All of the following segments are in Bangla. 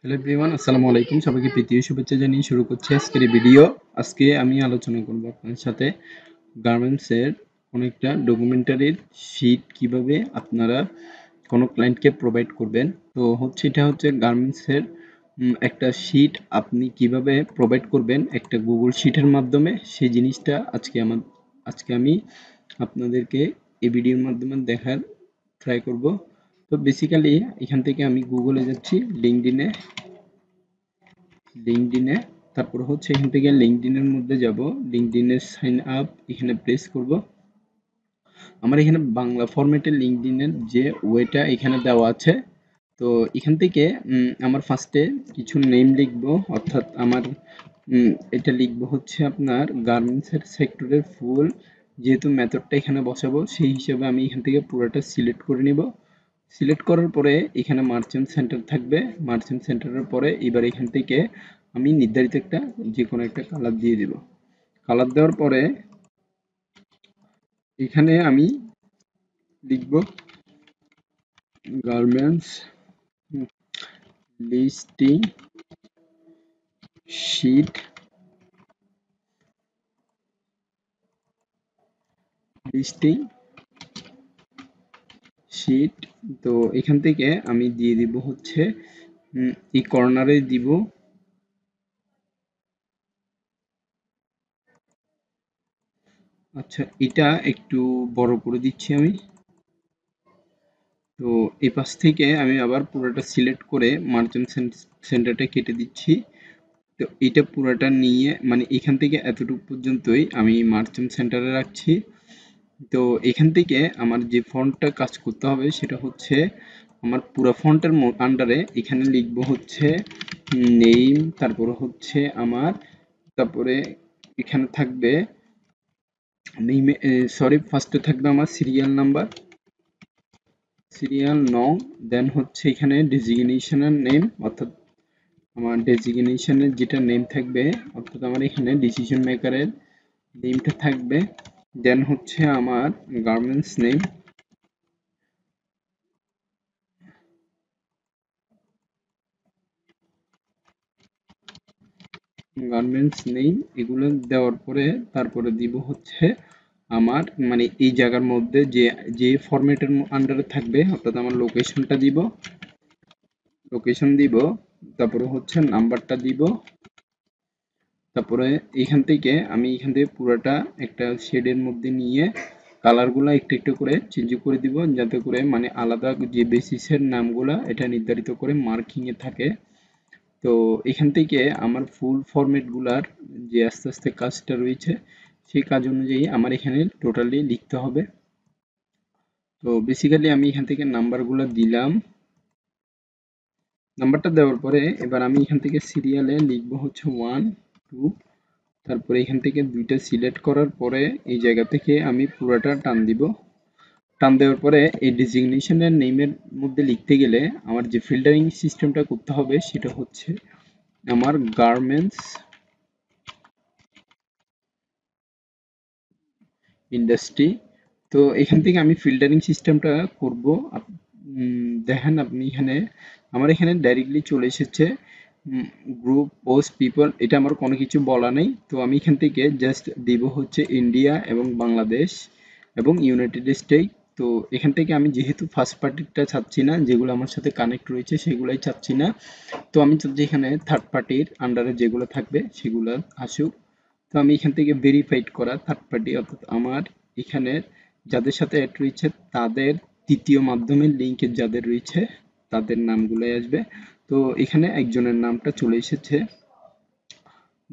হ্যালো এভরিওয়ান, আসসালামু আলাইকুম। সবাইকে প্রীতি ও শুভেচ্ছা জানিয়ে শুরু করছি আজকের এই ভিডিও। আজকে আমি আলোচনা করব আপনার সাথে গার্মেন্টসের কোনো একটা ডকুমেন্টারির শীট কিভাবে আপনারা কোনো ক্লায়েন্টকে প্রোভাইড করবেন। তো এটা হচ্ছে গার্মেন্টসের একটা শীট আপনি কিভাবে প্রোভাইড করবেন একটা গুগল শীটের মাধ্যমে, সেই জিনিসটা আজকে আমি আপনাদেরকে এই ভিডিওর মাধ্যমে দেখার ট্রাই করব। তো বেসিক্যালি এখান থেকে আমি গুগলে যাচ্ছি, লিঙ্কডইনে। তারপর এখান থেকে লিঙ্কডইনের মধ্যে যাব, লিঙ্কডইনের সাইন আপ এখানে প্রেস করব। আমার এখানে বাংলা ফরম্যাটে লিঙ্কডইনের যে ওয়েটা এখানে দেওয়া আছে। তো এখান থেকে আমার ফার্স্টে কিছু নেম লিখব, অর্থাৎ আমার এটা লিখব আপনার গার্মেন্টসের সেক্টরের ফুল, যেহেতু মেথডটা এখানে বসাবো সেই হিসেবে আমি এখান থেকে পুরোটা সিলেক্ট করে নিব। সিলেক্ট করার পরে এখানে মার্চেন্ট সেন্টার থাকবে। মার্চেন্ট সেন্টারের পরে এবার এখান থেকে আমি নির্ধারিত একটা যে কোনো একটা কালার দিয়ে দিব। কালার দেওয়ার পরে এখানে আমি লিখব garments listing sheet listing sheet. তো এখান থেকে আমি দিয়ে দিব এই কর্নারে দিব। আচ্ছা, এটা একটু বড় করে দিচ্ছি আমি। তো এই পাশ থেকে আমি আবার পুরোটা সিলেক্ট করে মার্চেন্ট সেন্টারটা কেটে দিচ্ছি। তো এটা পুরোটা নিয়ে মানে এখান থেকে এতটুকু পর্যন্তই আমি মার্চেন্ট সেন্টারে রাখছি। তো এখান থেকে আমার যে ফন্টটা কাজ করতে হবে সেটা হচ্ছে আমার পুরো ফন্টের আন্ডারে এখানে লিখবো নেম, তারপরে আমার, তারপরে এখানে থাকবে নেমে, সরি, ফার্স্টে থাকবে আমার সিরিয়াল নাম্বার, সিরিয়াল নং, দেন এখানে ডেজিগনেশনের নেম, অর্থাৎ আমার ডেজিগনেশনের যেটা নেম থাকবে, অর্থাৎ আমার এখানে ডিসিশন মেকারের নেমটা থাকবে। দেন আমার গার্মেন্টস নেম, এগুলো দেওয়ার পরে তারপরে দিব আমার মানে এই জায়গার মধ্যে যে যে ফরম্যাটের আন্ডারে থাকবে, অর্থাৎ আমার লোকেশনটা দিব, লোকেশন দিব, তারপরে নাম্বারটা দিব। তারপরে এখান থেকে পুরোটা একটা শেডের মধ্যে নিয়ে কালারগুলো একটু একটু করে চেঞ্জ করে দিব, যাতে করে মানে আলাদা যে বেসিসের নামগুলা এটা নির্ধারিত করে মার্কিং এ থাকে। তো এখান থেকে আমার ফুল ফরম্যাটগুলার যে আস্তে আস্তে কাজটা রয়েছে সেই কাজ অনুযায়ী আমার এখানে টোটালি লিখতে হবে। তো বেসিক্যালি আমি এখান থেকে নাম্বারগুলো দিলাম। নাম্বারটা দেওয়ার পরে এবার আমি এখান থেকে সিরিয়ালে লিখবো 1 2। তারপরে এখান থেকে দুইটা সিলেক্ট করার পরে এই জায়গা থেকে আমি পুরোটা টান দিব। টান দেওয়ার পরে এই ডেজিগনেশনের নেমের মধ্যে লিখতে গেলে আমার যে ফিল্টারিং সিস্টেমটা করতে হবে সেটা আমার গার্মেন্টস ইন্ডাস্ট্রি। তো এখান থেকে আমি ফিল্টারিং সিস্টেমটা করব। দেখেন আপনি এখানে আমার এখানে ডাইরেক্টলি চলে এসেছে গ্রুপ পোস্ট পিপল, এটা আমার কোনো কিছু বলা নেই। তো আমি এখান থেকে জাস্ট দিব ইন্ডিয়া এবং বাংলাদেশ এবং ইউনাইটেড স্টেট। তো এখান থেকে আমি যেহেতু ফার্স্ট পার্টিটা চাচ্ছি না, যেগুলো আমার সাথে কানেক্ট রয়েছে সেগুলাই চাচ্ছি না। তো আমি চাচ্ছি এখানে থার্ড পার্টির আন্ডারে যেগুলো থাকবে সেগুলো আসুক। তো আমি এখান থেকে ভেরিফাইড করা থার্ড পার্টি, অর্থাৎ আমার এখানে যাদের সাথে অ্যাড রয়েছে তাদের তৃতীয় মাধ্যমের লিঙ্কে যাদের রয়েছে তাদের নামগুলোই আসবে। তো এখানে একজনের নামটা চলে এসেছে,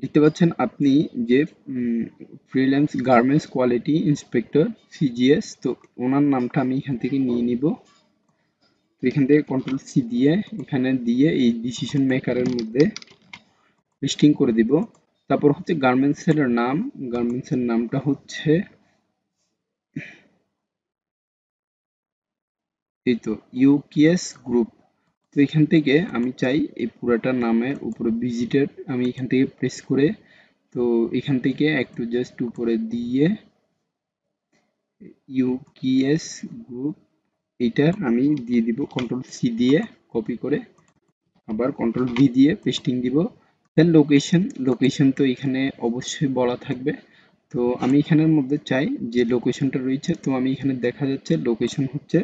দেখতে পাচ্ছেন আপনি যে freelance garments quality inspector CGS. তো ওনার নামটা আমি এখান থেকে নিয়ে নিব। তো এখান থেকে কন্ট্রোল সি দিয়ে এখানে দিয়ে এই ডিসিশন মেকারের মধ্যে লিস্টিং করে দিব। তারপর গার্মেন্টসের নাম, গার্মেন্টসের নামটা এই তো ইউকেএস গ্রুপ। তো এখান থেকে আমি চাই এই পুরাটা নামের উপরে ভিজিটের আমি এখান থেকে প্রেস করে, তো এখান থেকে একটু জাস্ট উপরে দিয়ে ইউকেএস গ্রুপ এইটার আমি দিয়ে দিব কন্ট্রোল সি দিয়ে কপি করে। আবার কন্ট্রোল ভি দিয়ে পেস্টিং দিব। দেন লোকেশন তো এখানে অবশ্যই বলা থাকবে। তো আমি এখানের মধ্যে চাই যে লোকেশনটা রয়েছে, তো আমি এখানে দেখা যাচ্ছে লোকেশন হচ্ছে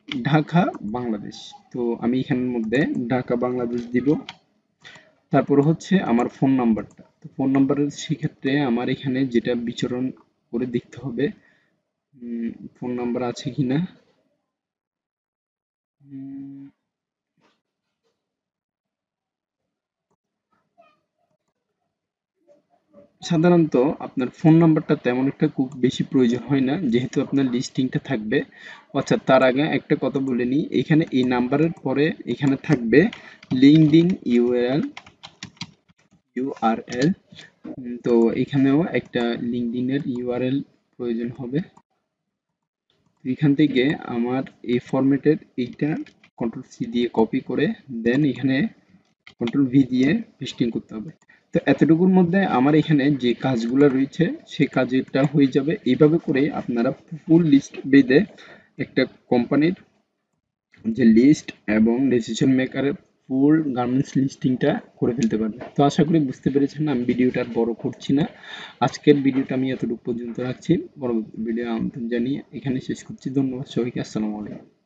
ঢাকা বাংলাদেশ। তো আমি এখানের মধ্যে ঢাকা বাংলাদেশ দিব। তারপর হচ্ছে আমার ফোন নাম্বারটা, তো ফোন নাম্বারের সেক্ষেত্রে আমার এখানে যেটা বিচরণ করে দেখতে হবে ফোন নাম্বার আছে কিনা। উম, সাধারণত আপনার ফোন নাম্বারটা তেমন একটা খুব বেশি প্রয়োজন হয় না, যেহেতু আপনার লিস্টিংটা থাকবে। আচ্ছা, তার আগে একটা কথা বলে নিই, এখানে এই নাম্বারের পরে এখানে থাকবে লিঙ্কডইন ইউআরএল। তো এখানেও একটা লিঙ্কডইনের ইউআরএল প্রয়োজন হবে। তো এখান থেকে আমার এই ফরম্যাটের এইটা কন্ট্রোল সি দিয়ে কপি করে দেন এখানে কন্ট্রোল ভি দিয়ে পেস্টিং করতে হবে। তো এতটুকুর মধ্যে আমার এখানে যে কাজগুলো রয়েছে সেই কাজটা হয়ে যাবে। এইভাবে করে আপনারা ফুল লিস্ট বেঁধে একটা কোম্পানির যে লিস্ট এবং ডিসিশন মেকারের ফুল গার্মেন্টস লিস্টিংটা করে ফেলতে পারবেন। তো আশা করি বুঝতে পেরেছেন, আমি ভিডিওটা আর বড় করছি না। আজকের ভিডিওটা আমি এতটুকু পর্যন্ত রাখছি। পরবর্তী ভিডিও আমন্ত্রণ জানিয়ে এখানে শেষ করছি। ধন্যবাদ সবাইকে। আসসালামু আলাইকুম।